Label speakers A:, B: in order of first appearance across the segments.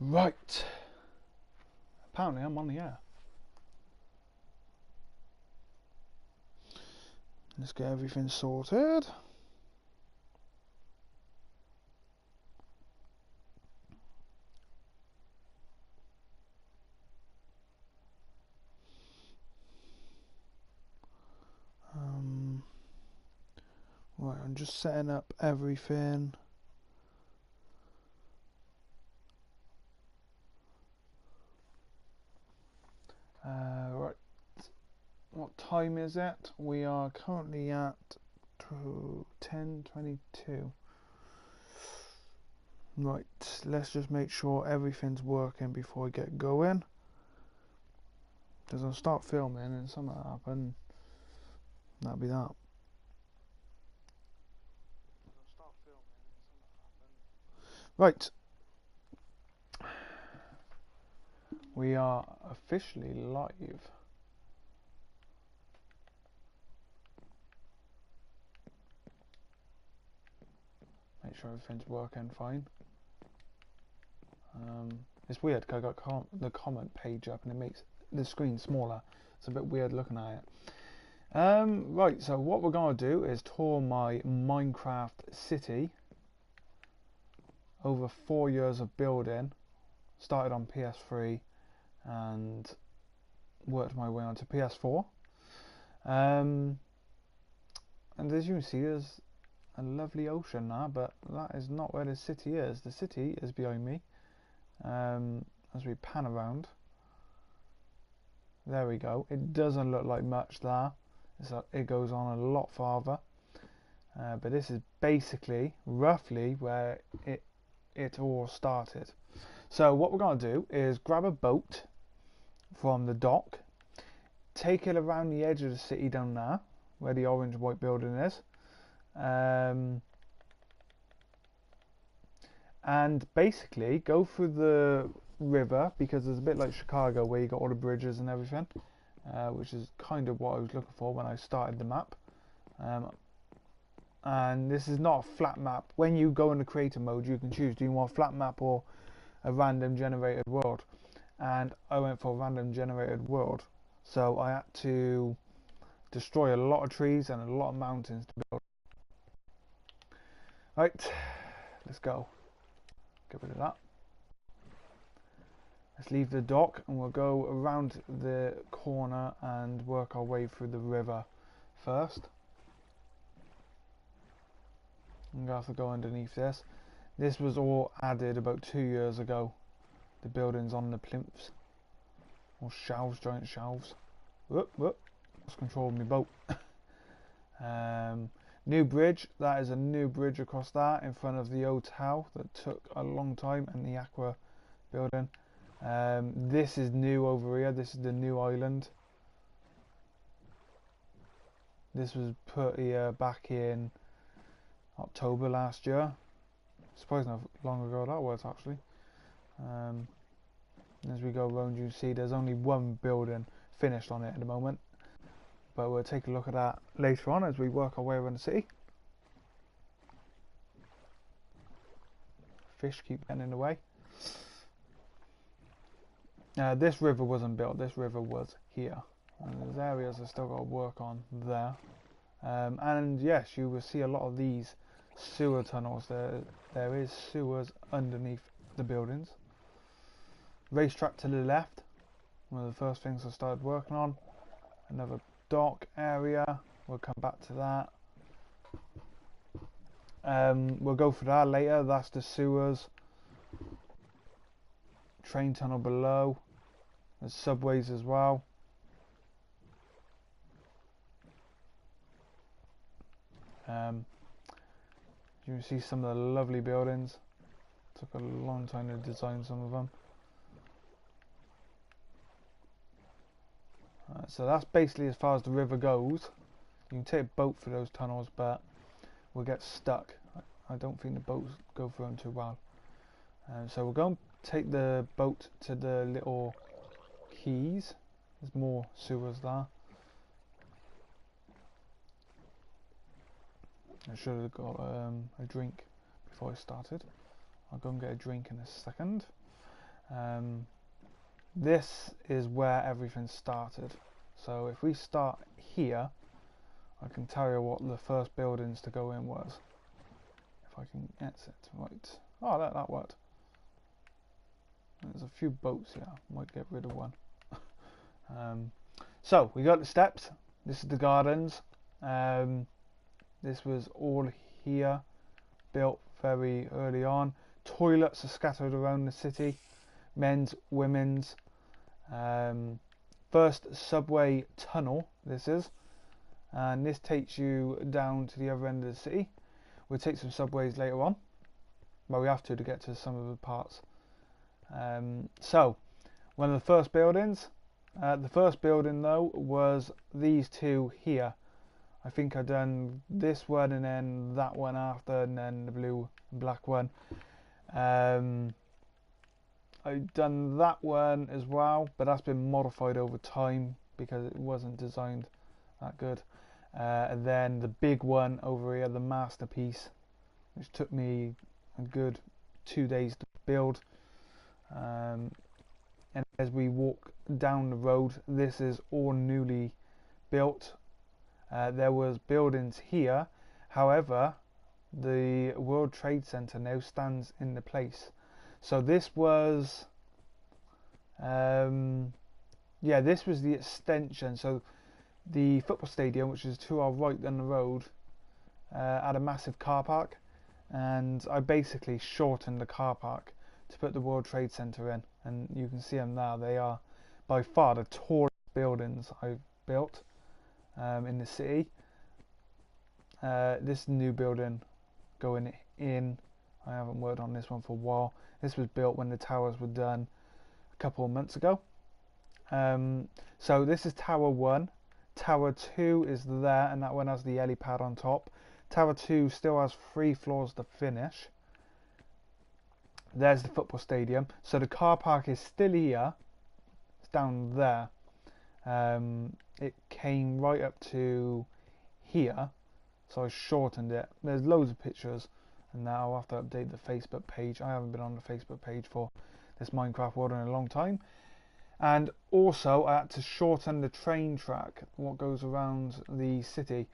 A: Right. Apparently I'm on the air. Let's get everything sorted. Right, I'm just setting up everything. Right, what time is it? We are currently at 10:22. Right, let's just make sure everything's working before we get going. Because I'll start filming and something will happen. That'll be that. Right. We are officially live. Make sure everything's working fine. It's weird because I got the comment page up and it makes the screen smaller. It's a bit weird looking at it. Right, so what we're going to do is tour my Minecraft city. Over 4 years of building. Started on PS3 and worked my way onto PS4. And as you can see, there's a lovely ocean now, but that is not where the city is. The city is behind me. As we pan around, there we go. It doesn't look like much there. It goes on a lot farther, but this is basically roughly where it all started. So what we're going to do is grab a boat from the dock, take it around the edge of the city down there where the orange white building is, and basically go through the river, because it's a bit like Chicago where you got all the bridges and everything, which is kind of what I was looking for when I started the map. And this is not a flat map. When you go into creator mode, you can choose, do you want a flat map or a random generated world? And I went for a random generated world, so I had to destroy a lot of trees and a lot of mountains to build. Right, let's go. Get rid of that. Let's leave the dock and we'll go around the corner and work our way through the river first. I'm going to have to go underneath this. This was all added about 2 years ago. The buildings on the plinths. Or shelves, giant shelves. Whoop, whoop. Lost control of my boat. New bridge. That is a new bridge across that in front of the hotel that took a long time, and the aqua building. This is new over here. This is the new island. This was put here back in October last year. Surprising how long ago that was, actually. As we go around, you see there's only one building finished on it at the moment, but we'll take a look at that later on as we work our way around the city. Fish keep getting in the way. This river wasn't built. This river was here, and there's areas I still got to work on there. And yes, you will see a lot of these sewer tunnels. There is sewers underneath the buildings. Racetrack to the left, one of the first things I started working on. Another dock area, we'll come back to that. We'll go for that later. That's the sewers. Train tunnel below. There's subways as well. You can see some of the lovely buildings. Took a long time to design some of them. So that's basically as far as the river goes. You can take a boat for those tunnels, but we'll get stuck. I don't think the boats go through them too well. So we're going to take the boat to the little quays. There's more sewers there. I should have got a drink before I started. I'll go and get a drink in a second. This is where everything started. So if we start here, I can tell you what the first buildings to go in was. If I can get it right. Oh, that worked. There's a few boats here. Might get rid of one. So we got the steps. This is the gardens. This was all here, built very early on. Toilets are scattered around the city. Men's, women's. First subway tunnel. This is. And this takes you down to the other end of the city. We'll take some subways later on. Well, we have to get to some of the parts. So, one of the first buildings. The first building though was these two here. I think I've done this one and then that one after, and then the blue and black one. I've done that one as well, but that's been modified over time because it wasn't designed that good. And then the big one over here, the masterpiece, which took me a good 2 days to build. And as we walk down the road, this is all newly built. There was buildings here, however, the World Trade Center now stands in the place. So this was, this was the extension. So the football stadium, which is to our right down the road, had a massive car park, and I basically shortened the car park to put the World Trade Center in, and you can see them now. They are by far the tallest buildings I've built in the city. This new building going in, I haven't worked on this one for a while. This was built when the towers were done a couple of months ago. So this is Tower 1. Tower 2 is there, and that one has the helipad on top. Tower 2 still has 3 floors to finish. There's the football stadium. So the car park is still here. It's down there. It came right up to here, so I shortened it. There's loads of pictures, and now I'll have to update the Facebook page. I haven't been on the Facebook page for this Minecraft world in a long time. And also I had to shorten the train track, what goes around the city,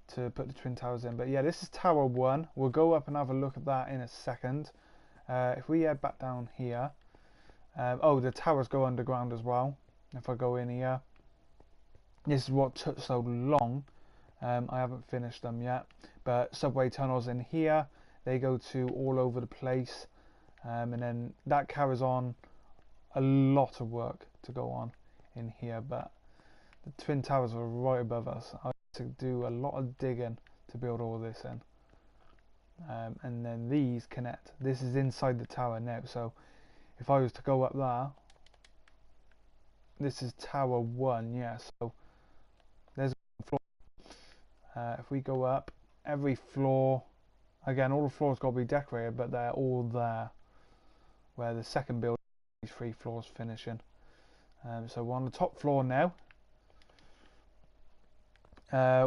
A: to put the twin towers in. But yeah, this is Tower 1. We'll go up and have a look at that in a second. If we head back down here, the towers go underground as well. If I go in here, this is what took so long. I haven't finished them yet, but subway tunnels in here, they go to all over the place, and then that carries on a lot of work to go on in here. But the twin towers are right above us. I had to do a lot of digging to build all this in, and then these connect. This is inside the tower now, so if I was to go up there, this is Tower 1, yeah, so there's a floor. If we go up, every floor, again, all the floors got to be decorated, but they're all there, where the second building, these 3 floors finishing. So we're on the top floor now.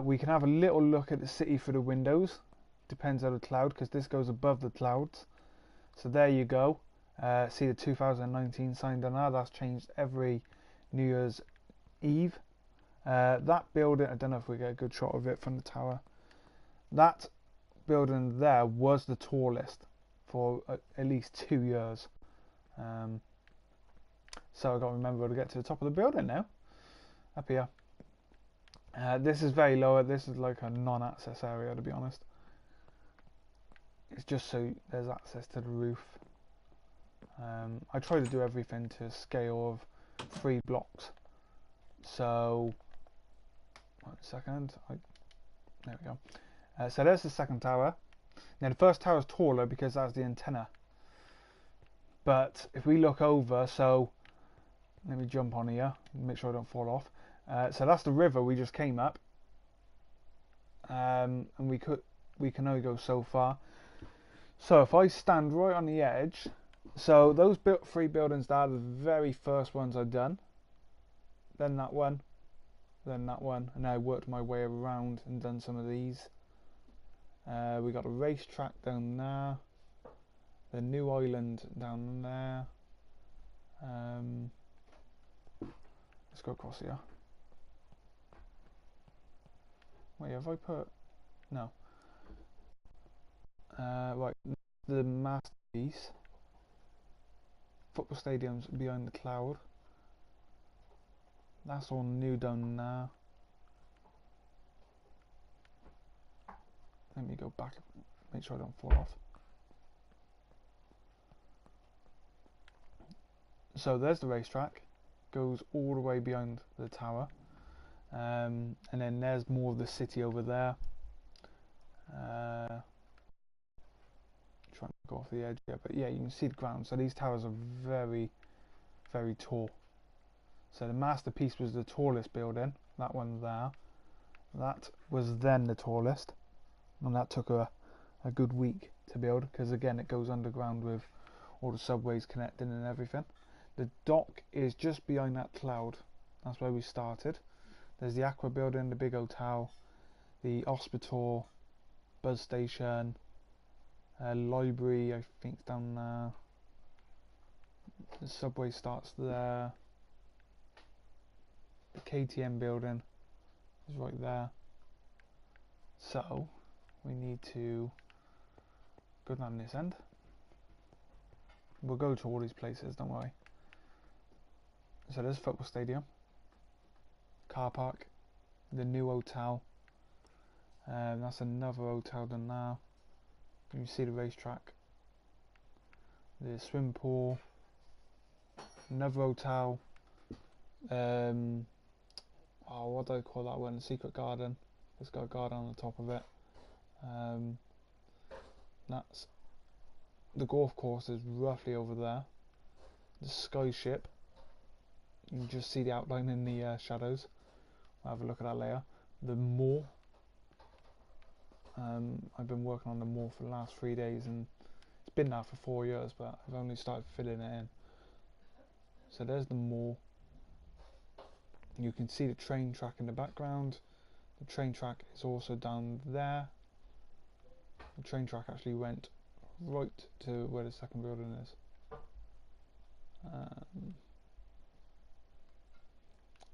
A: We can have a little look at the city through the windows. Depends on the cloud, because this goes above the clouds. So there you go. See the 2019 sign on there. That's changed every New Year's Eve. That building, I don't know if we get a good shot of it from the tower. That building there was the tallest for at least 2 years. So I've got to remember to get to the top of the building now. Up here. This is very low. This is like a non-access area, to be honest. It's just so there's access to the roof. I try to do everything to a scale of 3 blocks. So, 1 second. There we go. So there's the second tower. Now the first tower is taller because that's the antenna. But if we look over, so let me jump on here, make sure I don't fall off. So that's the river we just came up, and we can only go so far. So if I stand right on the edge, so those 3 buildings there are the very first ones I've done. Then that one, then that one, and I worked my way around and done some of these. We got a racetrack down there, the new island down there, Let's go across here. Wait, have I put... No. Right, the masterpiece. Football stadium's behind the cloud. That's all new down now. Let me go back, make sure I don't fall off. So there's the racetrack, goes all the way behind the tower, and then there's more of the city over there. Trying to go off the edge here, but yeah, you can see the ground. So these towers are very, very tall. So the masterpiece was the tallest building, that one there. That was then the tallest, and that took a good week to build, because again it goes underground with all the subways connecting and everything. The dock is just behind that cloud. That's where we started. There's the Aqua building, the big hotel, the hospital, bus station, library I think down there. The subway starts there. The KTM building is right there. So we need to go down this end. We'll go to all these places, don't worry. So there's a football stadium, car park, the new hotel, that's another hotel than now. You can see the racetrack, the swim pool, another hotel, what do I call that one, secret garden. It's got a garden on the top of it. That's the golf course is roughly over there. The sky ship, you can just see the outline in the shadows. I'll have a look at that later. The mall, I've been working on the mall for the last 3 days, and it's been there for 4 years, but I've only started filling it in. So there's the mall. You can see the train track in the background. The train track is also down there. The train track actually went right to where the second building is.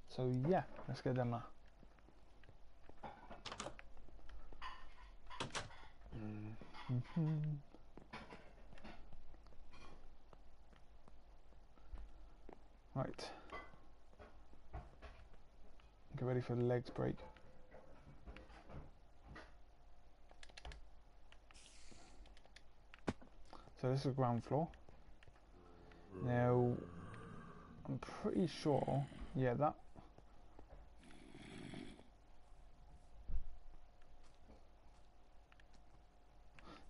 A: So yeah, let's get them there. Right. Get ready for the legs break. So this is the ground floor. Now, I'm pretty sure, yeah, that.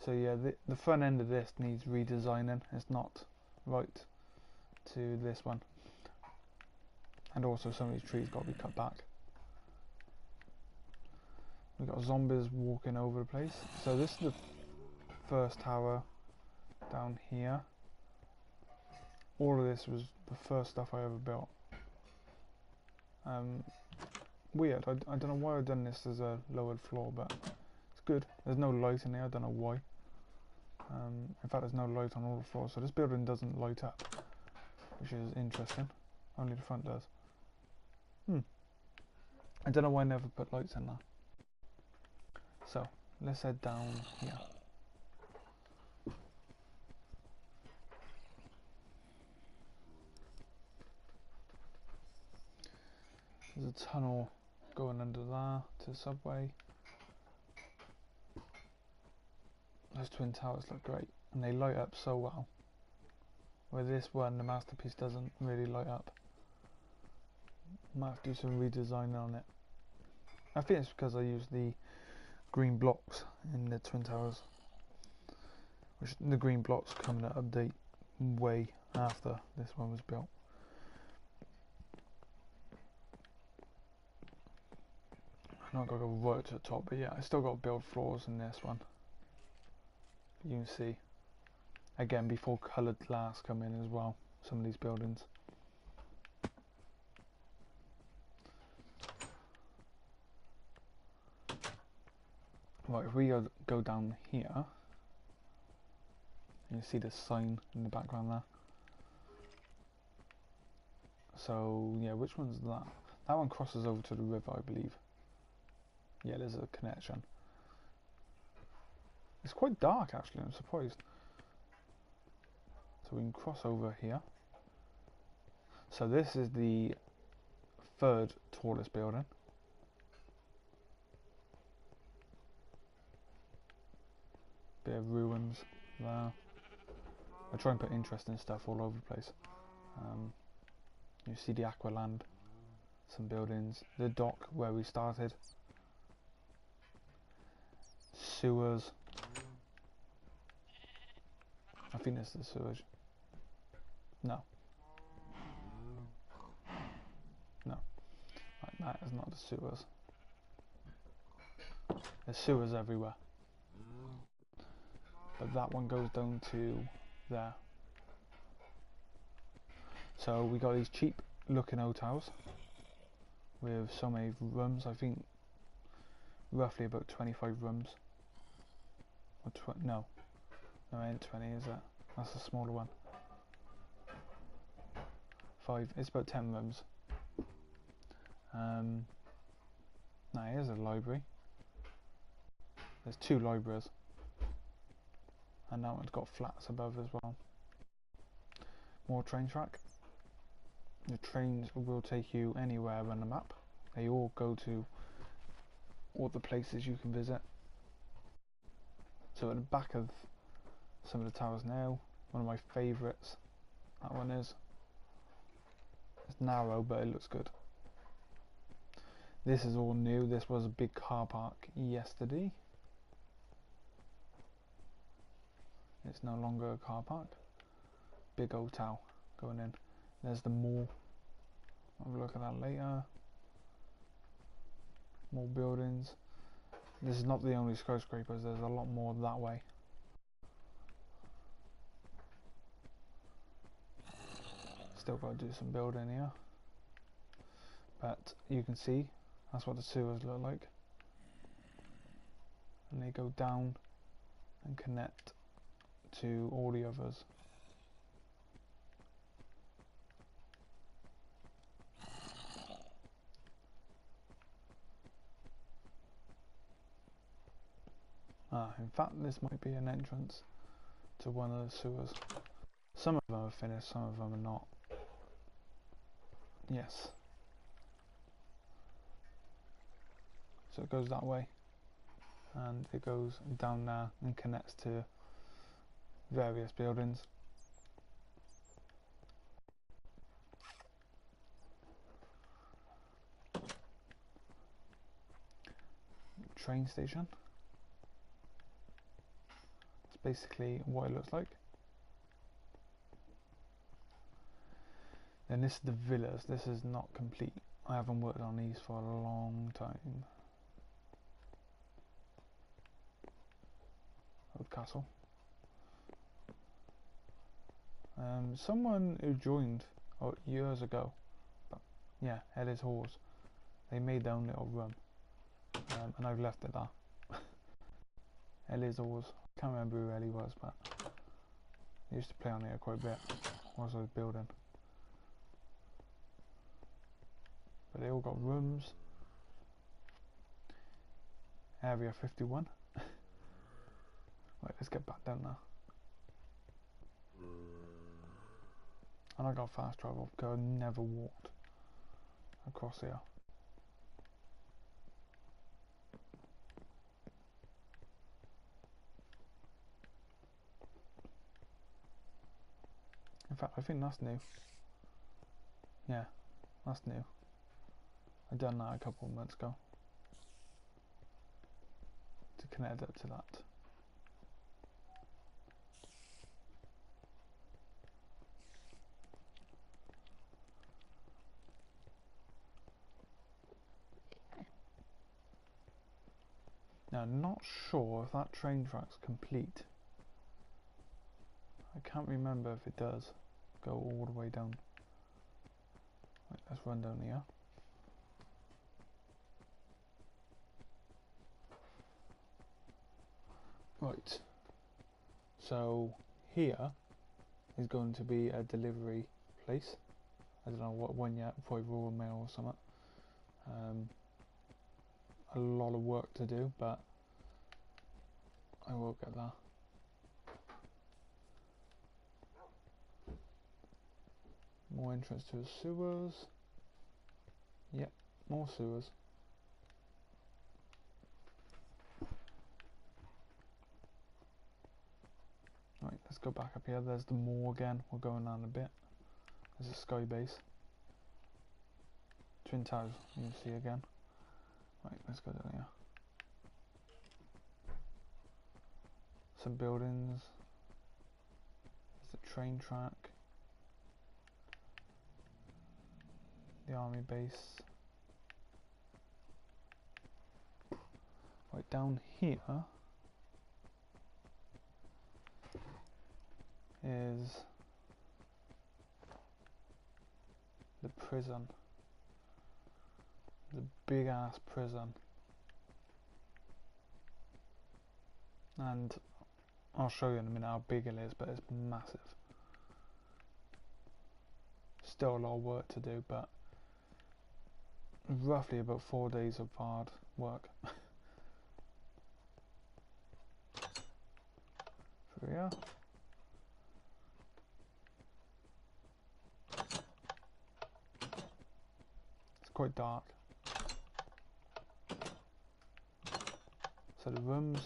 A: So yeah, the front end of this needs redesigning. It's not right to this one. And also some of these trees got to be cut back. We've got zombies walking over the place. So this is the first tower down here. All of this was the first stuff I ever built. Weird, I don't know why I've done this as a lowered floor, but it's good. There's no light in there, I don't know why. In fact, there's no light on all the floors, so this building doesn't light up, which is interesting. Only the front does. I don't know why I never put lights in there. So, let's head down here. There's a tunnel going under there to the subway. Those twin towers look great, and they light up so well. Where this one, the masterpiece, doesn't really light up. Might have to do some redesign on it. I think it's because I used the green blocks in the twin towers, which the green blocks come in an update way after this one was built. I'm not going to go right to the top, but yeah, I still got to build floors in this one. You can see, again, before coloured glass come in as well, some of these buildings. Right, if we go down here, you see the sign in the background there. So yeah, which one's that? That one crosses over to the river, I believe. Yeah, there's a connection. It's quite dark actually, I'm surprised. So we can cross over here. So this is the third tallest building. Bit of ruins there. I try and put interesting stuff all over the place. You see the Aqualand, some buildings, the dock where we started, sewers. I think this is the sewage. No. No. Right, that is not the sewers. There's sewers everywhere. But that one goes down to there. So we got these cheap looking hotels with so many rooms. I think roughly about 25 rooms. Or no, it ain't 20, is it? That's a smaller one. 5. It's about 10 rooms. Now here's a library. There's 2 libraries. And that one's got flats above as well. More train track. The trains will take you anywhere on the map. They all go to all the places you can visit. So at the back of some of the towers now, one of my favourites, that one is. It's narrow but it looks good. This is all new. This was a big car park yesterday. It's no longer a car park. Big hotel going in. There's the mall. I'll have a look at that later. More buildings. This is not the only skyscrapers, there's a lot more that way. Still got to do some building here. But you can see, that's what the sewers look like. And they go down and connect to all the others. In fact, this might be an entrance to one of the sewers. Some of them are finished, some of them are not. Yes. So it goes that way, and it goes down there and connects to various buildings. Train station. Basically what it looks like. Then this is the villas. This is not complete. I haven't worked on these for a long time. Old castle. Someone who joined years ago, but yeah, Eddie's Halls. They made their own little room, and I've left it there. Ellie's Halls. Can't remember who Ellie was, but I used to play on here quite a bit whilst I was building. But they all got rooms. Area 51. Right, let's get back down there. And I got fast travel because I never walked across here. In fact, I think that's new. Yeah, that's new. I done that a couple of months ago to connect up to that. Now, I'm not sure if that train track's complete. I can't remember if it does go all the way down. Right, let's run down here. Right, so here is going to be a delivery place. I don't know what one yet, probably Royal Mail or something. A lot of work to do, but I will get that. More entrance to the sewers. Yep, more sewers. Right, let's go back up here. There's the moor again. We're going down a bit. There's a sky base. Twin Towers, you can see again. Right, let's go down here. Some buildings. There's the train track. The army base. Right, down here is the prison. The big ass prison. And I'll show you in a minute how big it is, but it's massive. Still a lot of work to do, but roughly about 4 days of hard work. Through here. It's quite dark. So the rooms,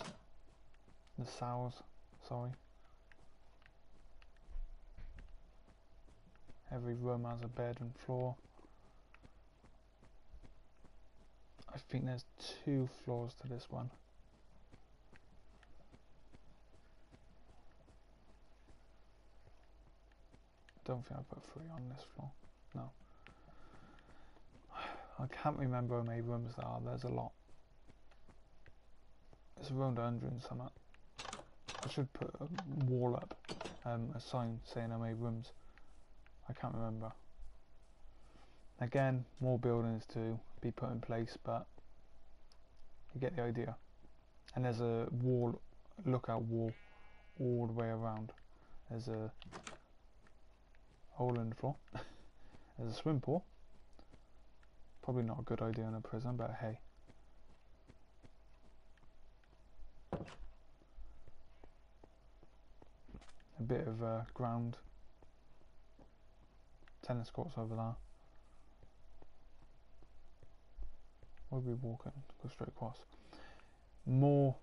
A: the cells, sorry. Every room has a bed and floor. I think there's 2 floors to this one. I don't think I put 3 on this floor. No. I can't remember how many rooms there are. There's a lot. It's around 100 and something. I should put a wall up, a sign saying how many rooms. I can't remember. Again, more buildings to be put in place, but you get the idea. And there's a wall, lookout wall, all the way around. There's a hole in the floor. There's a swim pool. Probably not a good idea in a prison, but hey. A bit of ground. Tennis courts over there. Where are we walking? Go straight across. More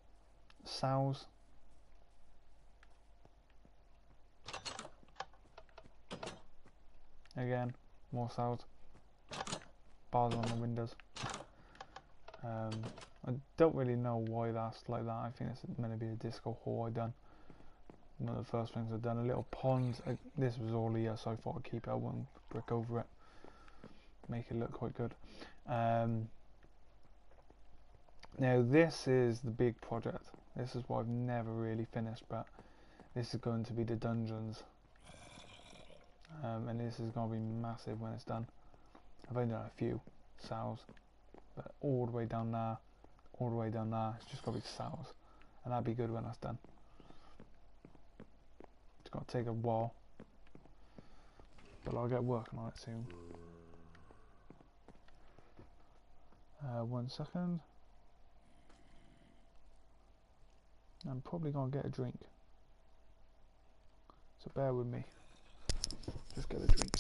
A: cells. Again, more cells. Bars on the windows. I don't really know why that's like that. I think it's meant to be a disco hall I done. One of the first things I've done. A little pond. This was all here, so I thought I'd keep it. I wouldn't brick over it. Make it look quite good. Now this is the big project. This is what I've never really finished, but this is going to be the dungeons. And this is going to be massive when it's done. I've only done a few cells, but all the way down there, all the way down there, it's just got to be cells. And that'll be good when that's done. It's going to take a while, but I'll get working on it soon. 1 second. I'm probably going to get a drink, so bear with me. Just get a drink.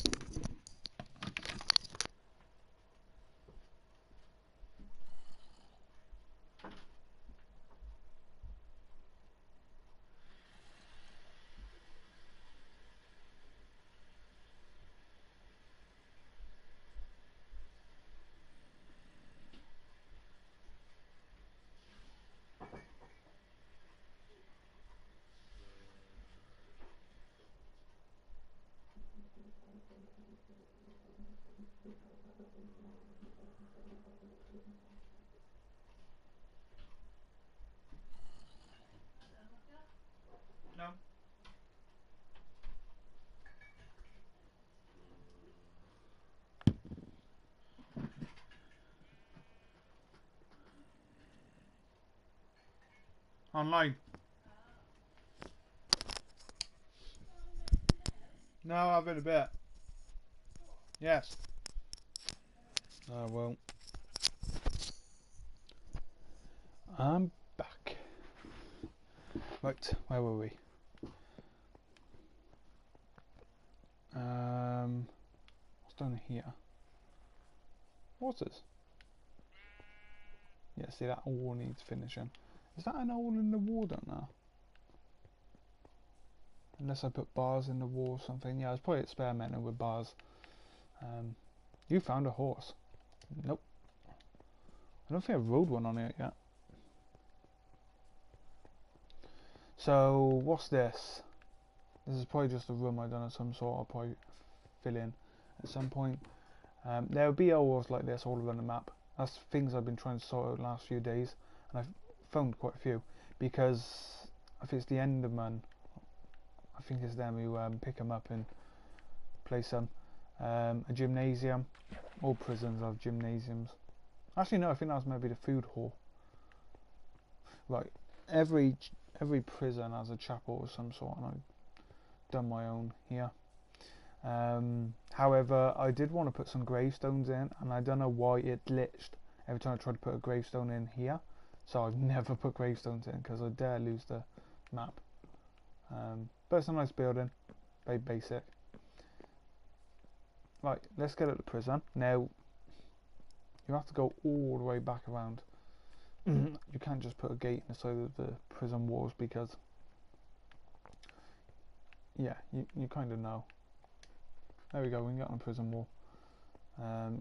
A: No. Online. No, I've been a bit. Yes. I won't. I'm back. Right, where were we? What's down here? What's this? Yeah, see, that all needs finishing. Is that an hole in the wall down there? Unless I put bars in the wall or something. Yeah, I was probably experimenting with bars. You found a horse. Nope. I don't think I rode one on it yet. So, what's this? This is probably just a room I've done of some sort. I'll probably fill in at some point. There will be holes like this all around the map. That's things I've been trying to sort out the last few days. And I've found quite a few. Because if it's the end of month, I think it's them who pick them up and place them. A gymnasium. All prisons have gymnasiums. Actually, no, I think that was maybe the food hall. Right, every prison has a chapel of some sort, and I've done my own here. However, I did want to put some gravestones in, and I don't know why it glitched every time I tried to put a gravestone in here. So I've never put gravestones in because I dare lose the map. But it's a nice building, very basic. Right, let's get at the prison. Now, you have to go all the way back around. You can't just put a gate in the side of the prison walls because, yeah, you kind of know. There we go, we can get on the prison wall.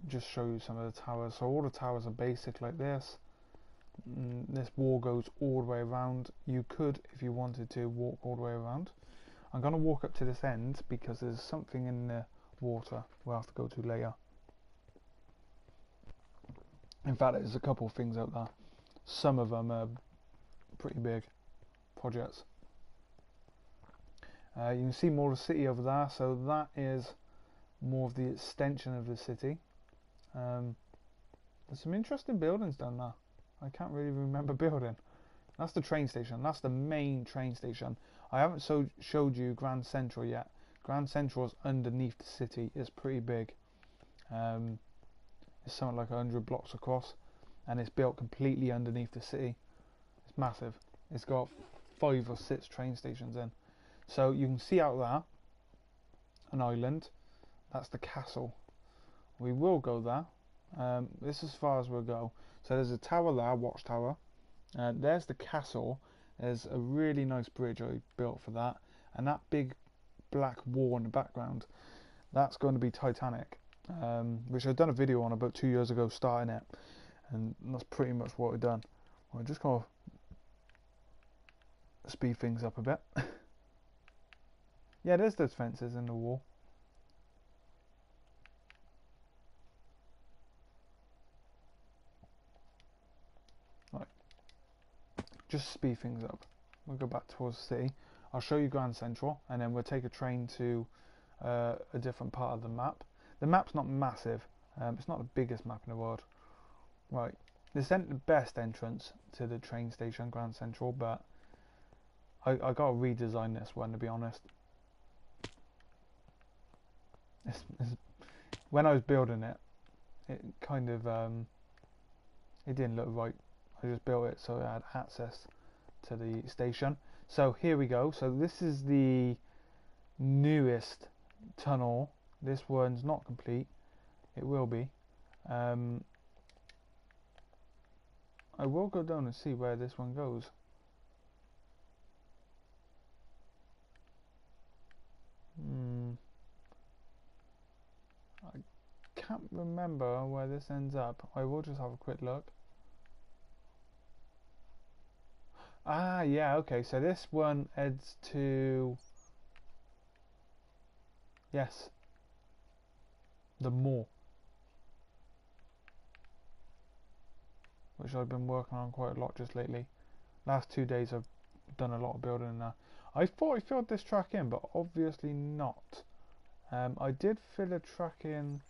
A: Just show you some of the towers. So all the towers are basic like this. This wall goes all the way around. You could, if you wanted to, walk all the way around. I'm going to walk up to this end because there's something in the water we'll have to go to later. In fact, there's a couple of things out there. Some of them are pretty big projects. You can see more of the city over there, so that is more of the extension of the city. There's some interesting buildings down there. I can't really remember building. That's the train station. That's the main train station. I haven't showed you Grand Central yet. Grand Central is underneath the city. It's pretty big. It's something like 100 blocks across, and it's built completely underneath the city. It's massive. It's got 5 or 6 train stations in. So you can see out there an island. That's the castle. We will go there. This is as far as we'll go. So there's a tower there, watchtower. There's the castle. There's a really nice bridge I built for that, and that big black wall in the background, that's going to be Titanic, which I've done a video on about 2 years ago starting it, and that's pretty much what I've done. I'm just going to speed things up a bit. Yeah, there's those fences in the wall. Right, just speed things up. We'll go back towards the city. I'll show you Grand Central, and then we'll take a train to a different part of the map. The map's not massive. It's not the biggest map in the world. Right, this isn't the best entrance to the train station, Grand Central, but I got to redesign this one, to be honest. When I was building it, it kind of it didn't look right. I just built it so I had access to the station. So here we go. So this is the newest tunnel. This one's not complete. It will be. I will go down and see where this one goes. I can't remember where this ends up. I will just have a quick look. Ah, yeah, okay, so this one heads to, yes, the moor, which I've been working on quite a lot just lately. Last 2 days I've done a lot of building in there. I thought I filled this track in, but obviously not. I did fill a track in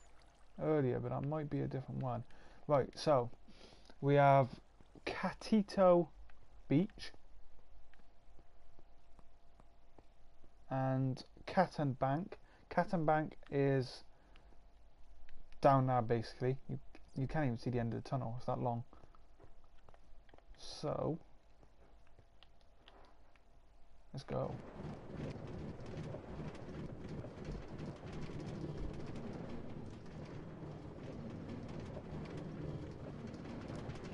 A: earlier, but that might be a different one. Right, so we have Catito Beach and Catton Bank. Catton Bank is down there basically. You can't even see the end of the tunnel, it's that long. So let's go.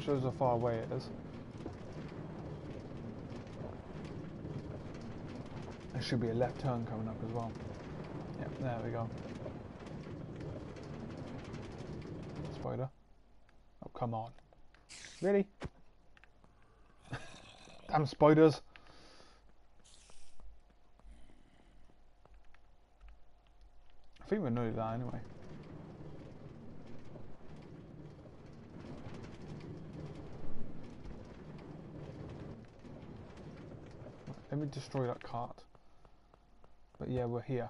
A: Shows how far away it is. There should be a left turn coming up as well. Yep, there we go. Spider. Oh, come on. Really? Damn spiders. I think we're nearly there anyway. Let me destroy that cart. But yeah, we're here.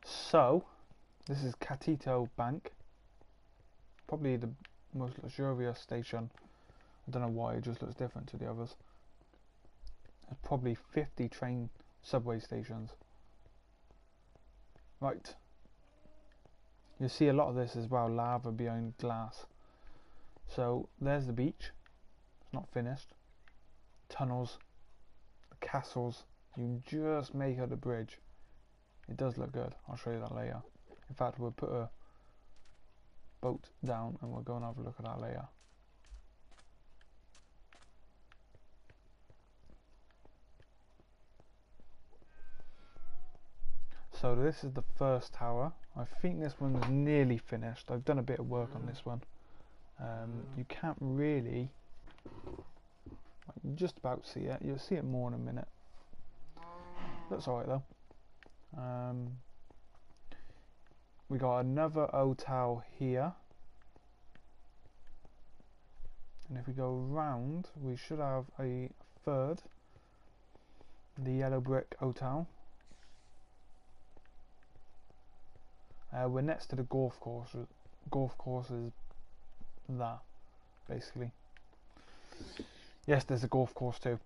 A: So, this is Catito Bank. Probably the most luxurious station. I don't know why, it just looks different to the others. There's probably 50 train subway stations. Right. You see a lot of this as well, lava behind glass. So, there's the beach. It's not finished. Tunnels. The castles. You just make out the bridge. It does look good. I'll show you that later. In fact, we'll put a boat down and we'll go and have a look at that later. So this is the first tower. I think this one's nearly finished. I've done a bit of work on this one. You can't really just about see it. You'll see it more in a minute. Looks alright though. We got another hotel here. And if we go round, we should have a third. The yellow brick hotel. We're next to the golf course. Golf course is that, basically. Yes, there's a golf course too.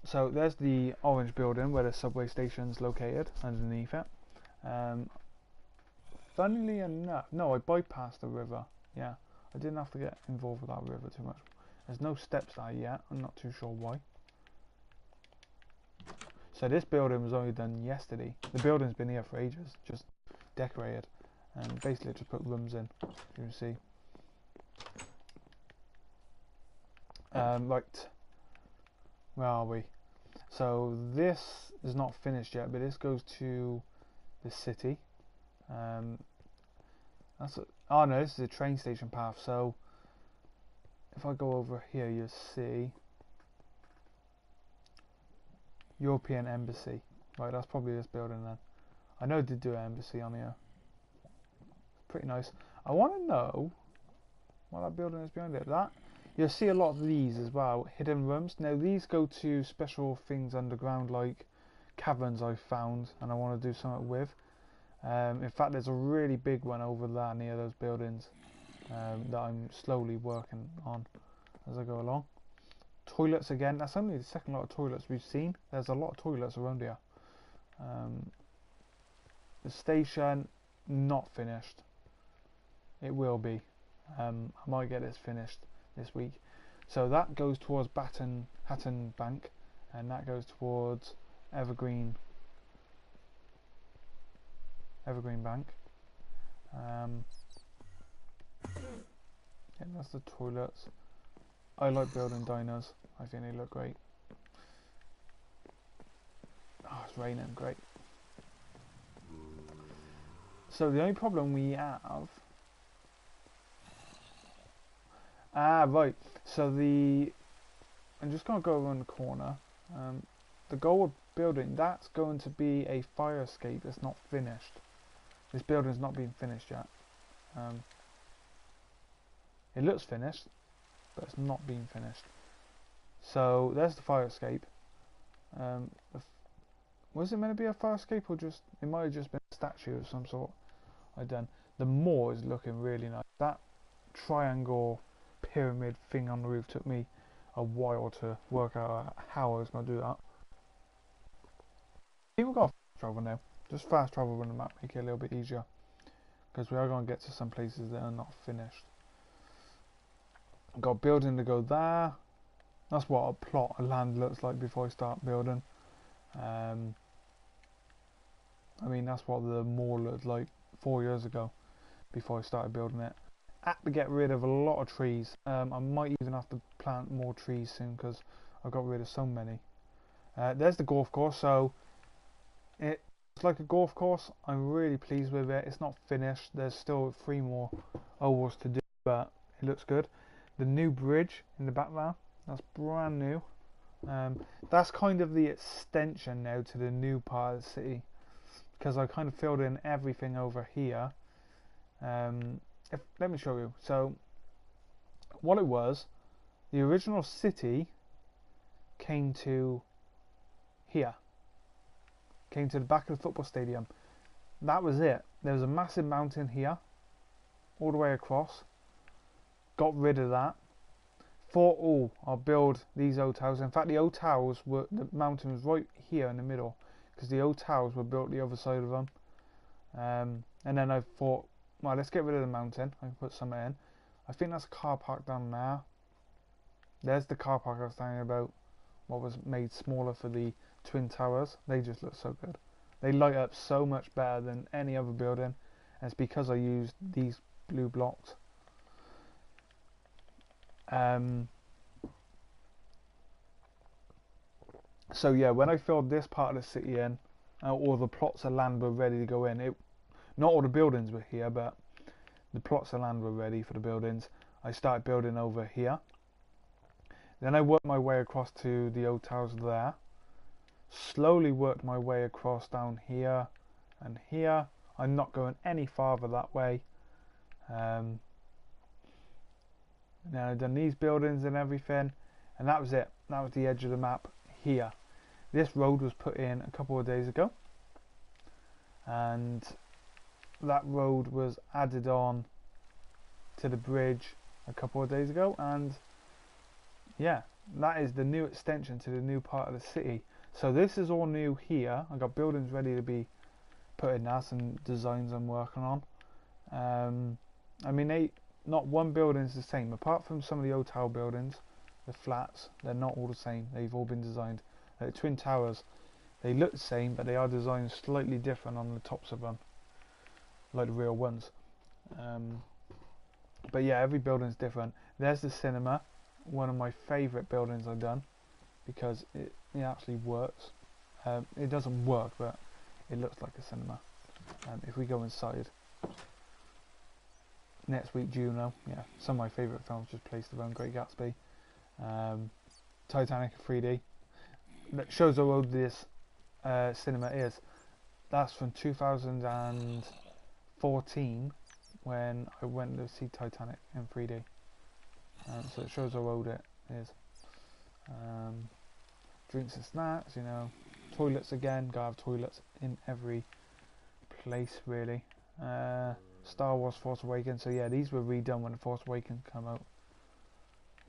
A: So there's the orange building where the subway station's located underneath it. Funnily enough, no, I bypassed the river. Yeah, I didn't have to get involved with that river too much. There's no steps there yet. I'm not too sure why. So this building was only done yesterday. The building's been here for ages, just decorated, and basically just put rooms in. You can see. Right, where are we? So this is not finished yet, but this goes to the city. Oh no, this is a train station path. So if I go over here, you'll see European Embassy. Right, that's probably this building then. I know it did do an embassy on here. Pretty nice. I want to know what that building is behind it. That you'll see a lot of these as well, hidden rooms. Now these go to special things underground, like caverns I've found, and I want to do something with. In fact, there's a really big one over there near those buildings that I'm slowly working on as I go along. Toilets again. That's only the second lot of toilets we've seen. There's a lot of toilets around here. The station, not finished. It will be. I might get this finished this week. So that goes towards Hatton Bank, and that goes towards Evergreen Bank. Yeah, that's the toilets. I like building diners. I think they look great. Oh, it's raining. Great. So the only problem we have... right. So I'm just going to go around the corner. The gold building, that's going to be a fire escape that's not finished. This building's not been finished yet. It looks finished, but it's not been finished. So there's the fire escape. Was it meant to be a fire escape, or just it might have just been a statue of some sort? I done. The moor is looking really nice. That triangle pyramid thing on the roof took me a while to work out how I was going to do that. People got fast travel now. Just fast travel on the map, make it a little bit easier. because we are going to get to some places that are not finished. Got a building to go there. That's what a plot of land looks like before I start building. I mean, that's what the mall looked like 4 years ago before I started building it. I had to get rid of a lot of trees. I might even have to plant more trees soon because I got rid of so many. There's the golf course. So it's like a golf course. I'm really pleased with it. It's not finished. There's still 3 more ovals to do, but it looks good. The new bridge in the back there, that's brand new. That's kind of the extension now to the new part of the city, because I kind of filled in everything over here. Let me show you. So what it was, the original city came to here, came to the back of the football stadium. That was it. There was a massive mountain here all the way across. Got rid of that. Thought, oh, I'll build these hotels. In fact, the hotels were, the mountain was right here in the middle, because the hotels were built the other side of them. And then I thought, well, let's get rid of the mountain. I can put something in. I think that's a car park down there. There's the car park I was talking about, what was made smaller for the Twin Towers. They just look so good. They light up so much better than any other building, and it's because I used these blue blocks. So yeah, when I filled this part of the city in, all the plots of land were ready to go in. Not all the buildings were here, but the plots of land were ready for the buildings. I started building over here. Then I worked my way across to the hotels there. Slowly worked my way across down here and here. I'm not going any farther that way. Now I've done these buildings and everything, and that was it. That was the edge of the map here. This road was put in a couple of days ago, and that road was added on to the bridge a couple of days ago, and yeah, that is the new extension to the new part of the city. So this is all new here. I got buildings ready to be put in now, some designs I'm working on. I mean, not one building is the same, apart from some of the hotel buildings, the flats. They're not all the same. They've all been designed. The Twin Towers, they look the same, but they are designed slightly different on the tops of them, like the real ones. But yeah, every building's different. There's the cinema, one of my favourite buildings I've done, because it actually works. It doesn't work, but it looks like a cinema. If we go inside, next week, Juno, yeah, some of my favourite films just placed around Great Gatsby. Titanic 3D. That shows how old this cinema is. That's from 2014, when I went to see Titanic in 3D. So it shows how old it is. Drinks and snacks, you know. Toilets again, gotta have toilets in every place really. Star Wars Force Awakens, so yeah, these were redone when the Force Awakens come out.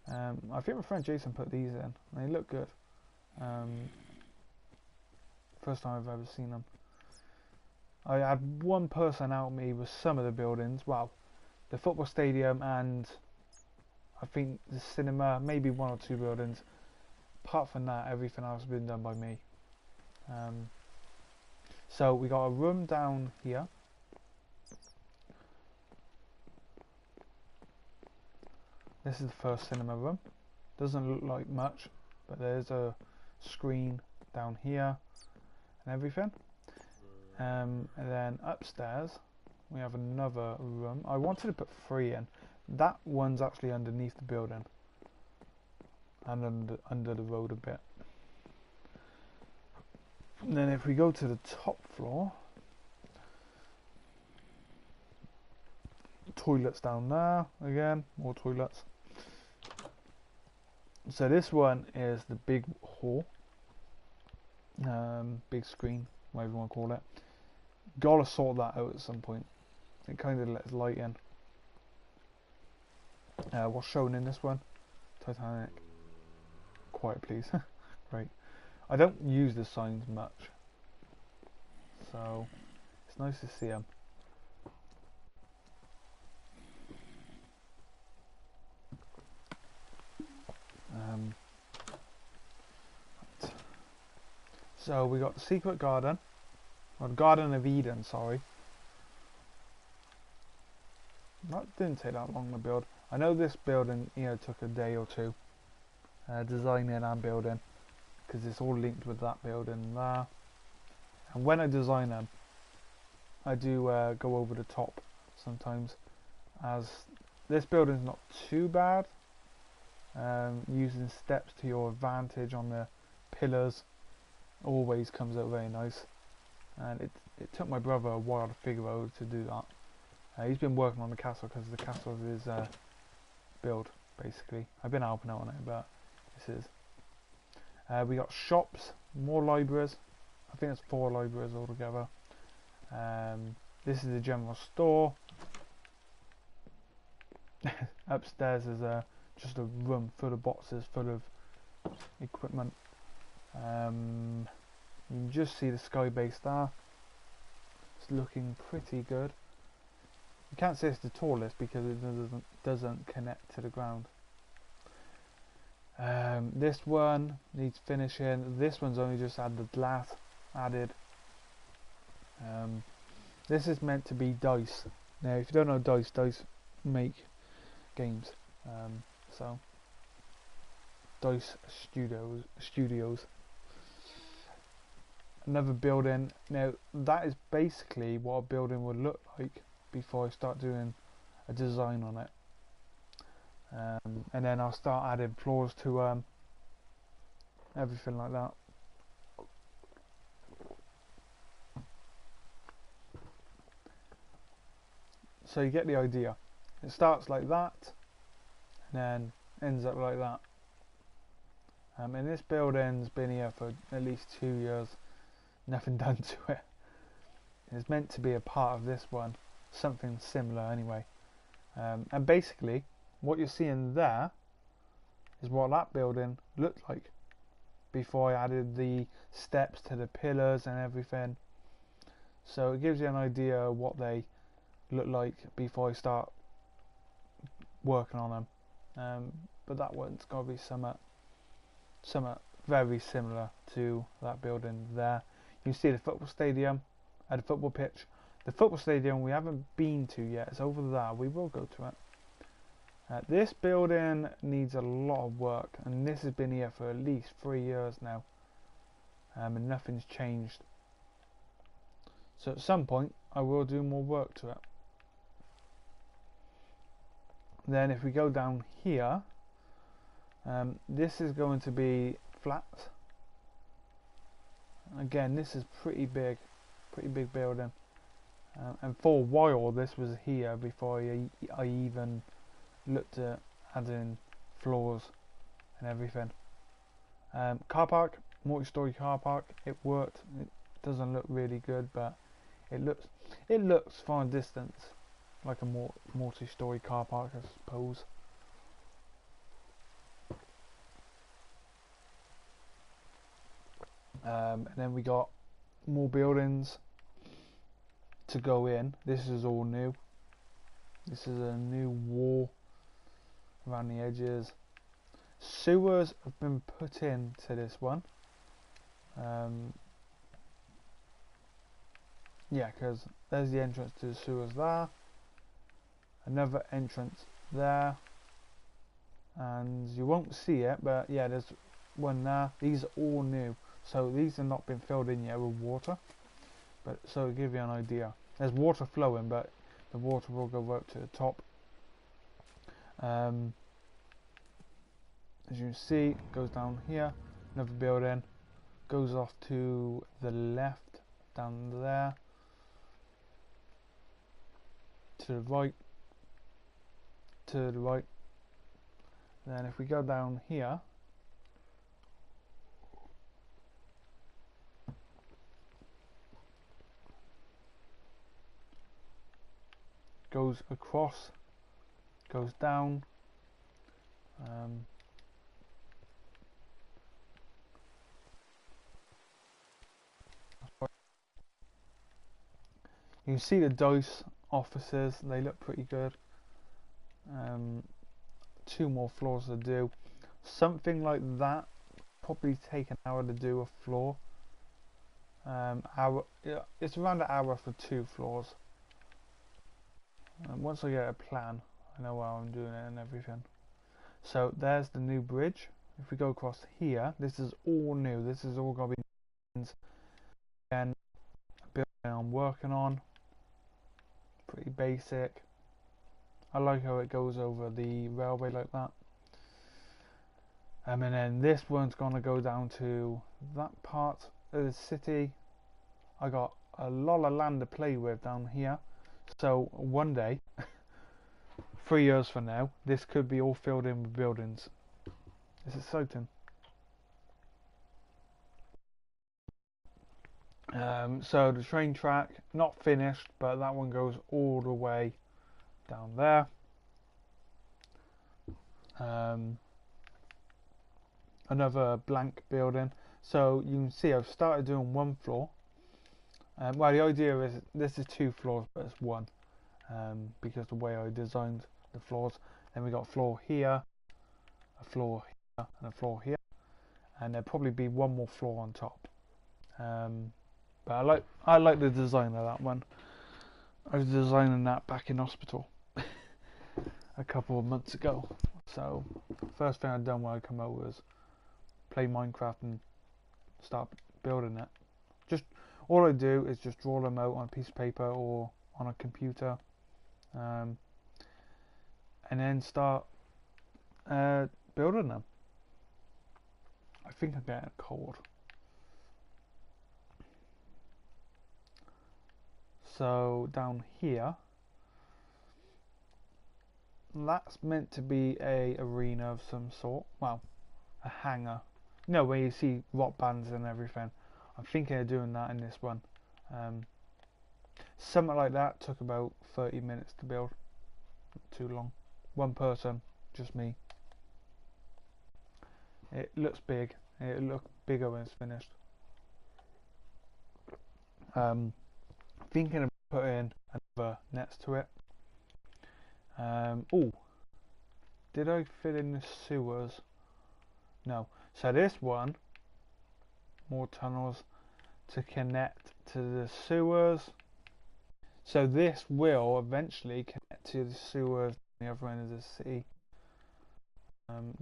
A: I think my friend Jason put these in, and they look good. First time I've ever seen them. I had one person help me with some of the buildings, well, the football stadium and I think the cinema, maybe 1 or 2 buildings. Apart from that, everything else has been done by me. So we got a room down here. This is the first cinema room. Doesn't look like much, but there's a screen down here and everything. And then upstairs we have another room. I wanted to put 3 in. That one's actually underneath the building and under the road a bit. And then if we go to the top floor, toilets down there again, more toilets. So this one is the big hall, big screen, whatever you want to call it. Gotta sort that out at some point. It kind of lets light in. What's shown in this one? Titanic. Quiet please. Great. I don't use the signs much, so it's nice to see them. So we got the secret garden, or the Garden of Eden, sorry. That didn't take that long to build. I know this building, took a day or two, designing and building, because it's all linked with that building there. And when I design them, I do go over the top sometimes, as this building's not too bad. Using steps to your advantage on the pillars always comes out very nice, and it took my brother a while to figure out to do that. He's been working on the castle because the castle is build basically. I've been helping out on it, but this is. We got shops, more libraries. I think it's 4 libraries altogether. This is the general store. Upstairs is just a room full of boxes full of equipment. You can just see the sky base there. It's looking pretty good. You can't say it's the tallest because it doesn't connect to the ground. This one needs finishing. This one's only just had the glass added. This is meant to be DICE. Now, if you don't know DICE make games. So DICE Studios. Another building. Now that is basically what a building would look like before I start doing a design on it. And then I'll start adding floors to everything like that. So you get the idea. It starts like that and then ends up like that. And this building's been here for at least 2 years. Nothing done to it. It's meant to be a part of this one, something similar anyway. And basically what you're seeing there is what that building looked like before I added the steps to the pillars and everything. So it gives you an idea of what they look like before I start working on them. But that one's got to be somewhat very similar to that building there. You see the football stadium, the football pitch. The football stadium we haven't been to yet. It's over there. We will go to it. This building needs a lot of work, and this has been here for at least 3 years now, and nothing's changed. So at some point I will do more work to it. Then if we go down here, this is going to be flat. Again, this is pretty big building, and for a while this was here before I even looked at adding floors and everything. Car park, multi-story car park. It worked. It doesn't look really good, but it looks from a distance like a multi-story car park, I suppose. And then we got more buildings to go in. This is all new. This is a new wall around the edges. Sewers have been put into this one. Yeah, because there's the entrance to the sewers there. Another entrance there. And you won't see it, but yeah, there's one there. These are all new. So these have not been filled in yet with water. But so to give you an idea. There's water flowing, but the water will go up to the top. As you can see, it goes down here. Another building. Goes off to the left, down there. To the right. To the right. Then if we go down here, goes across, goes down. You can see the DICE offices, they look pretty good. 2 more floors to do. something like that. Probably take an hour to do a floor. Yeah, it's around an hour for 2 floors. Once I get a plan, I know how I'm doing it and everything. So there's the new bridge. If we go across here, this is all new. This is all going to be again, a building I'm working on. Pretty basic. I like how it goes over the railway like that. And then this one's going to go down to that part of the city. I got a lot of land to play with down here. So one day, 3 years from now, this could be all filled in with buildings. It's exciting. So the train track, not finished, but that one goes all the way down there. Another blank building. So you can see I've started doing 1 floor. Well, the idea is this is 2 floors, but it's 1, because the way I designed the floors. Then we got a floor here, a floor here, and a floor here, and there'll probably be 1 more floor on top. But I like the design of that one. I was designing that back in hospital a couple of months ago. So first thing I'd done when I come out was play Minecraft and start building it. Just all I do is just draw them out on a piece of paper or on a computer, and then start building them. I think I'm getting cold. So down here, that's meant to be a arena of some sort. Well, a hangar. You know, where you see rock bands and everything. I'm thinking of doing that in this one. Something like that took about 30 minutes to build. Not too long. 1 person, just me. It looks big. It'll look bigger when it's finished. Thinking of putting another next to it. Oh, did I fit in the sewers? No. So this one, more tunnels to connect to the sewers. So this will eventually connect to the sewers on the other end of the city.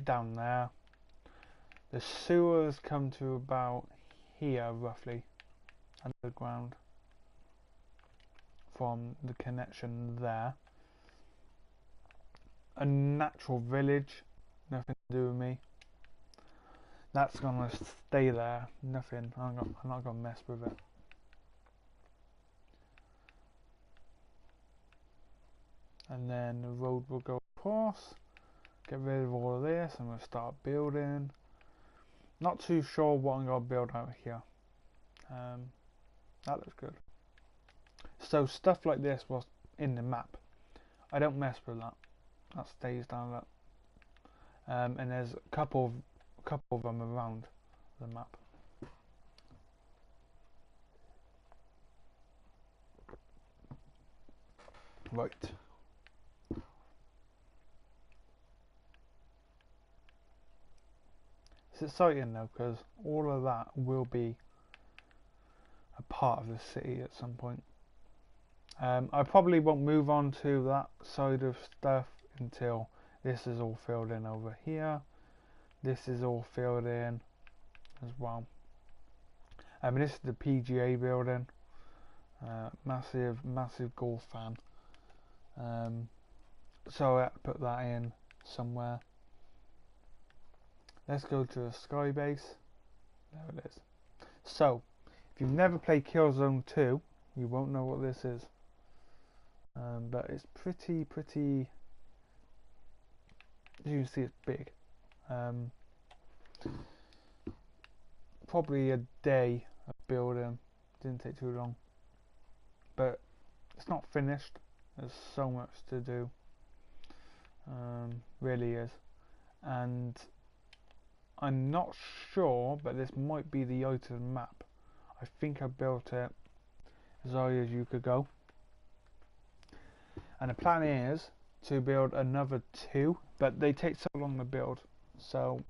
A: Down there. The sewers come to about here roughly, underground, from the connection there. A natural village, nothing to do with me. That's gonna stay there, nothing. I'm not gonna mess with it. And then the road will go across. Get rid of all of this. I'm gonna start building. Not too sure what I'm gonna build out here. That looks good. So stuff like this was in the map. I don't mess with that. That stays down there. And there's a couple of them around the map. Right. It's exciting though, because all of that will be a part of the city at some point. I probably won't move on to that side of stuff until this is all filled in over here. This is all filled in as well. This is the PGA building. Massive golf fan. So I had to put that in somewhere. Let's go to the sky base. There it is. So, if you've never played Killzone 2, you won't know what this is. But it's pretty, as you can see, it's big. Probably a day of building. Didn't take too long. But it's not finished. There's so much to do. Really is. And I'm not sure, but this might be the item map. I think I built it as high as you could go. And the plan is to build another 2, but they take so long to build. so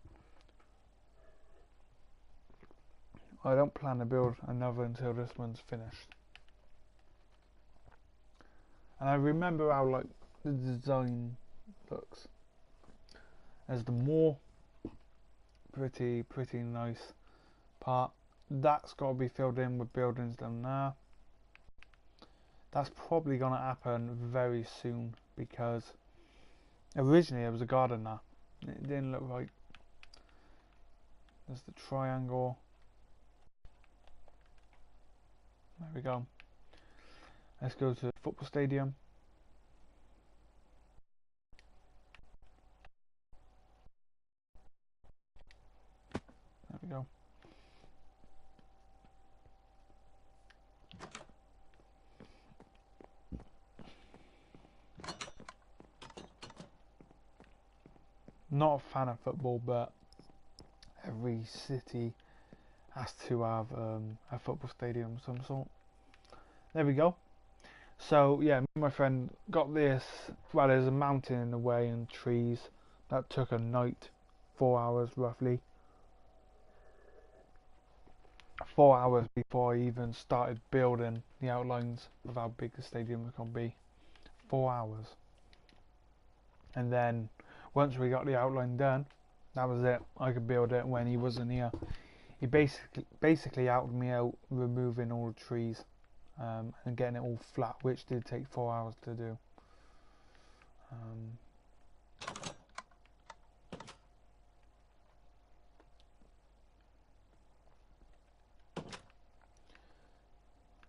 A: I don't plan to build another until this one's finished. And I remember how like the design looks as the more pretty nice part. That's got to be filled in with buildings done now. That's probably going to happen very soon because originally it was a garden there. It didn't look right. There's the triangle. There we go. Let's go to the football stadium. There we go. Not a fan of football, but every city has to have a football stadium of some sort. There we go. So yeah, me and my friend got this. Well, there's a mountain in the way and trees. That took a night, 4 hours roughly. 4 hours before I even started building the outlines of how big the stadium was going to be. 4 hours. And then once we got the outline done, that was it. I could build it when he wasn't here. He basically helped me out removing all the trees and getting it all flat, which did take 4 hours to do.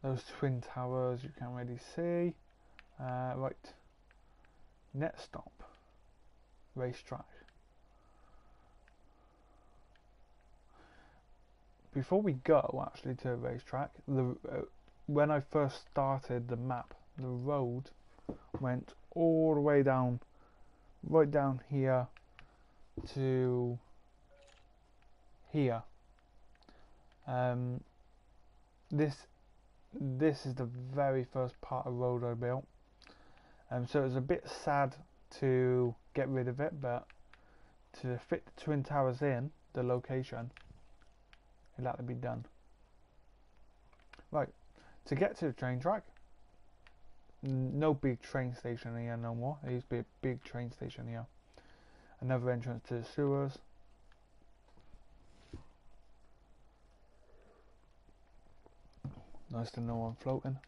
A: Those twin towers you can't really see. Right, net stop, racetrack. Before we go actually to the racetrack, when I first started the map, the road went all the way down, right down here to here. This is the very first part of road I built, so it was a bit sad to get rid of it, but to fit the twin towers in the location, it had to be done. Right, to get to the train track, no big train station here no more. There used to be a big train station here. Another entrance to the sewers. Nice to know I'm floating.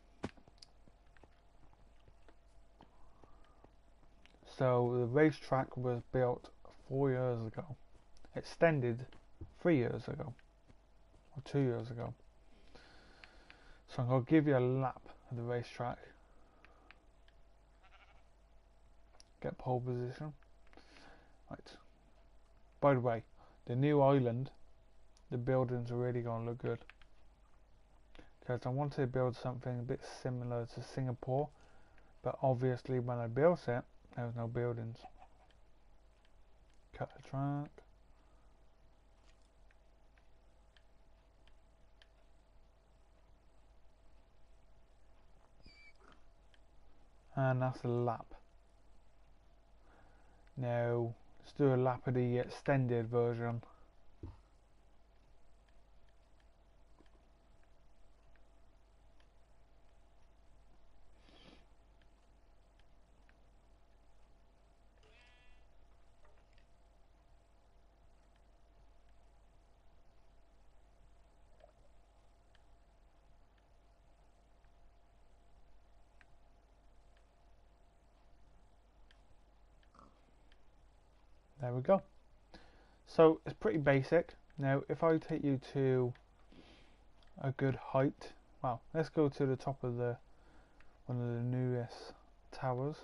A: So the racetrack was built 4 years ago. Extended 3 years ago. Or 2 years ago. So I'm going to give you a lap of the racetrack. Get pole position. Right. By the way, the new island, the buildings are really going to look good. Because I wanted to build something a bit similar to Singapore, but obviously when I built it, there was no buildings. Cut the track. And that's a lap. Now, let's do a lap of the extended version. There we go. So it's pretty basic. Now if I take you to a good height, well, let's go to the top of one of the newest towers.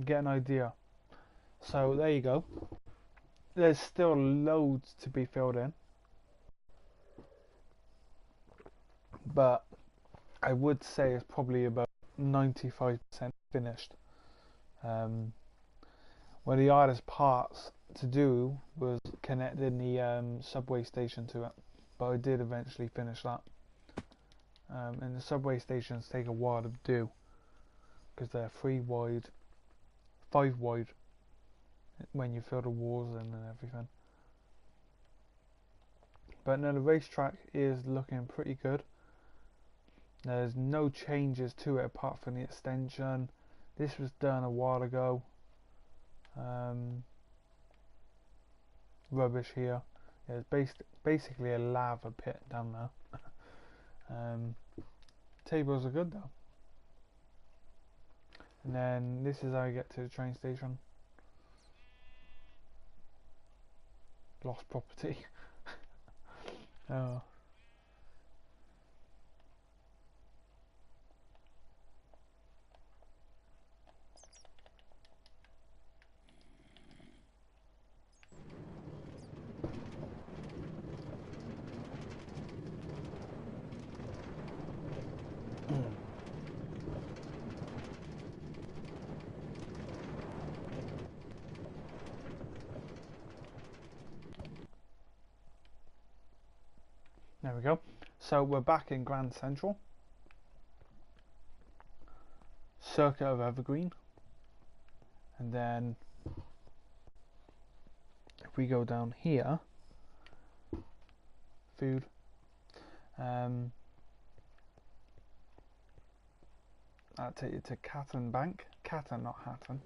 A: Get an idea. So there you go. There's still loads to be filled in, but I would say it's probably about 95% finished. One of the hardest parts to do was connecting the subway station to it, but I did eventually finish that. And the subway stations take a while to do because they're 3 wide, 5 wide, when you fill the walls in and everything. But no, the racetrack is looking pretty good. There's no changes to it apart from the extension. This was done a while ago. Rubbish here. Yeah, it's basically a lava pit down there. Tables are good though. And then this is how you get to the train station. Lost property. Oh. There we go. So we're back in Grand Central. Circuit of Evergreen. And then if we go down here, food. That'll take you to Catton Bank. Catton, not Hatton.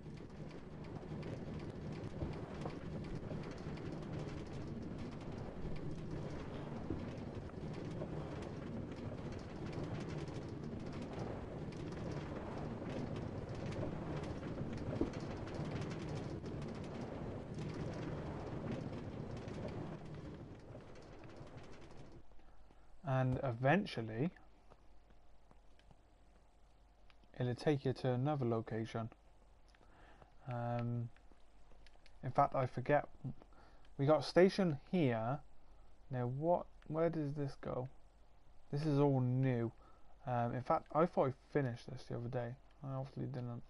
A: And eventually it'll take you to another location. In fact, I forget, we got a station here. Now where does this go? This is all new. In fact, I thought I finished this the other day. I obviously didn't.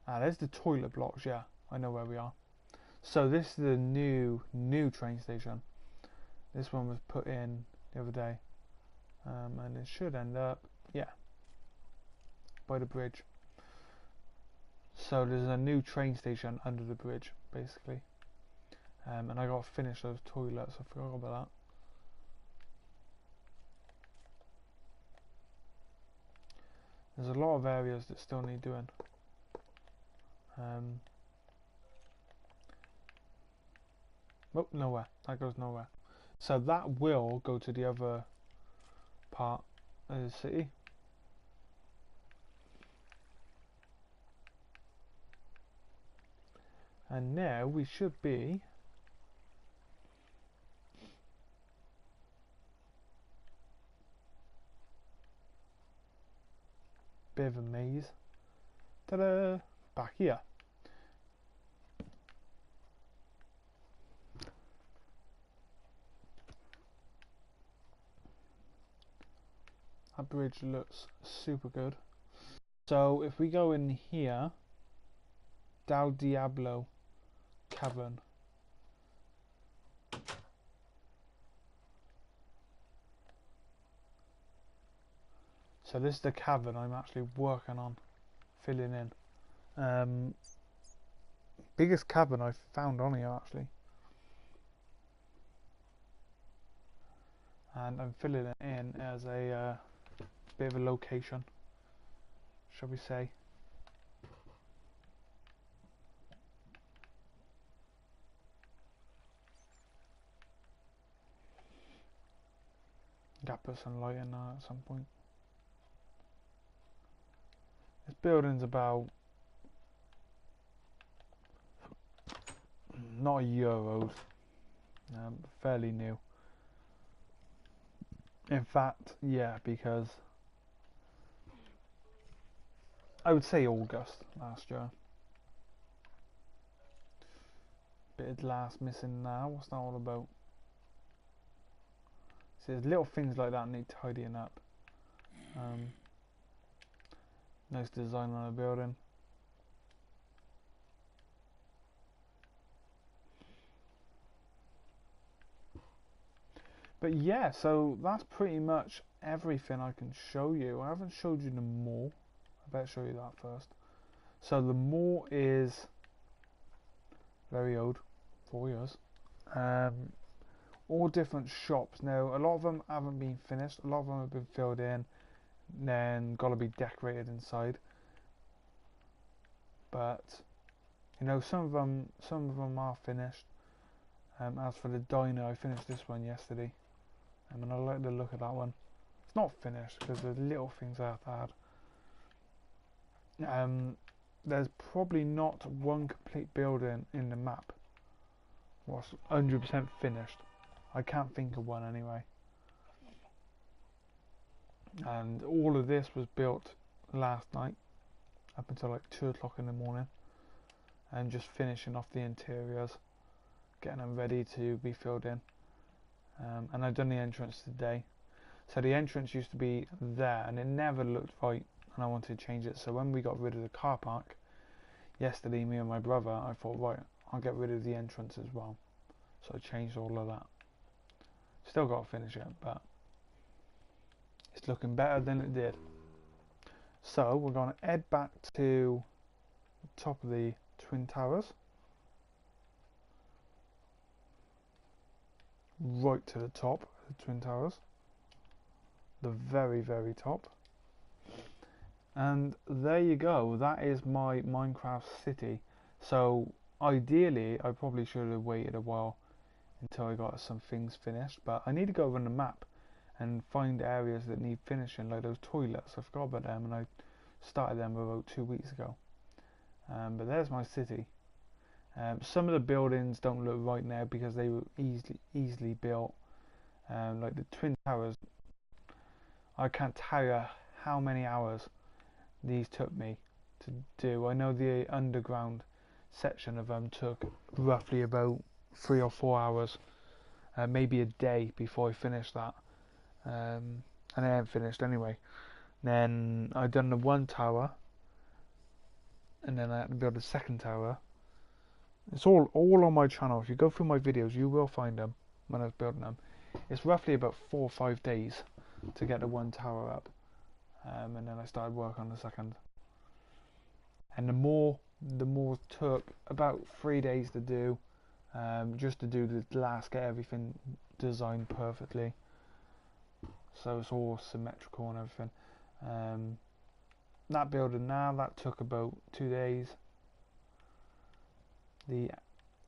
A: There's the toilet blocks. Yeah, I know where we are. So this is the new train station. This one was put in the other day, and it should end up, yeah, by the bridge. So there's a new train station under the bridge, basically. And I got to finish those toilets. I forgot about that. There's a lot of areas that still need doing. Oh, nowhere. That goes nowhere. So that will go to the other part of the city. And now we should be bit of a maze. Ta-da! Back here. That bridge looks super good. So if we go in here, Del Diablo Cavern. So this is the cavern I'm actually working on filling in. Biggest cavern I've found on here actually. And I'm filling it in as a bit of a location, shall we say. Gotta put some light in that at some point. This building's about not a year old, fairly new. In fact, yeah, because I would say August last year. Bit of glass missing now. What's that all about? See, there's little things like that need tidying up. Nice design on a building. But yeah, so that's pretty much everything I can show you. I haven't showed you the mall. I better show you that first. So the mall is very old, 4 years. All different shops. Now, a lot of them haven't been finished. A lot of them have been filled in, then got to be decorated inside. But you know, some of them are finished. As for the diner, I finished this one yesterday, and I like the look of that one. It's not finished because there's little things I have to add. There's probably not one complete building in the map was 100% finished. I can't think of one anyway. And all of this was built last night up until like 2 o'clock in the morning, and just finishing off the interiors, getting them ready to be filled in. And I've done the entrance today. So the entrance used to be there and it never looked right, and I wanted to change it. So when we got rid of the car park yesterday, me and my brother, I thought, right, I'll get rid of the entrance as well. So I changed all of that. Still got to finish it, but it's looking better than it did. So we're going to head back to the top of the Twin Towers. Right to the top of the Twin Towers. The very, very top. And there you go. That is my Minecraft city. So ideally, I probably should have waited a while until I got some things finished. But I need to go over on the map and find areas that need finishing, like those toilets. I forgot about them, and I started them about 2 weeks ago. But there's my city. Some of the buildings don't look right now because they were easily built. Like the Twin Towers, I can't tell you how many hours these took me to do. I know the underground section of them took roughly about 3 or 4 hours, maybe a day before I finished that. And I haven't finished anyway. Then I done the one tower, and then I had to build the second tower. It's all on my channel. If you go through my videos, you will find them when I was building them. It's roughly about 4 or 5 days to get the one tower up, and then I started work on the second. And the more took about 3 days to do, just to do the last, get everything designed perfectly, so it's all symmetrical and everything. That building now, that took about 2 days.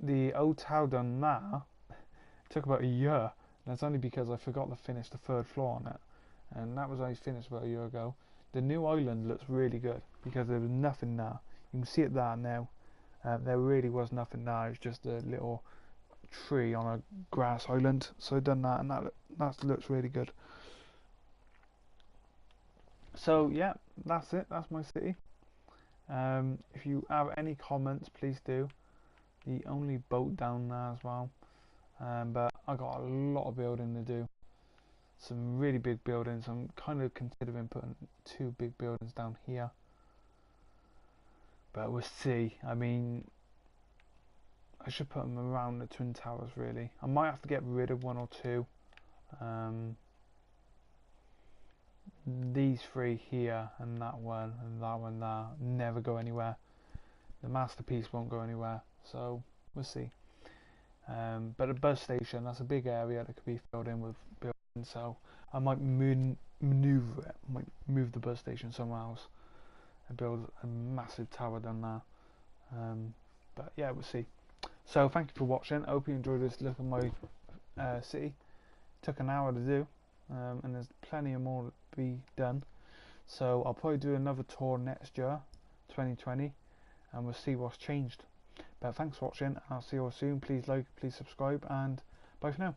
A: The hotel done now took about a year, and that's only because I forgot to finish the 3rd floor on it, and that was only finished about a year ago. The new island looks really good because there was nothing there. You can see it there now. There really was nothing there. It's just a little tree on a grass island. So I've done that, and that looks really good. So yeah, that's it. That's my city. If you have any comments, please do. The only boat down there as well. But I got a lot of building to do. Some really big buildings. I'm kind of considering putting 2 big buildings down here. But we'll see. I mean, I should put them around the Twin Towers really. I might have to get rid of 1 or 2. These 3 here, and that one there, never go anywhere. The masterpiece won't go anywhere, so we'll see. But a bus station, that's a big area that could be filled in with buildings, so I might maneuver it, might move the bus station somewhere else and build a massive tower down there. But yeah, we'll see. So thank you for watching. I hope you enjoyed this look at my city. Took an hour to do, and there's plenty of more to be done. So I'll probably do another tour next year, 2020, and we'll see what's changed. But thanks for watching. I'll see you all soon. Please like, please subscribe, and bye for now.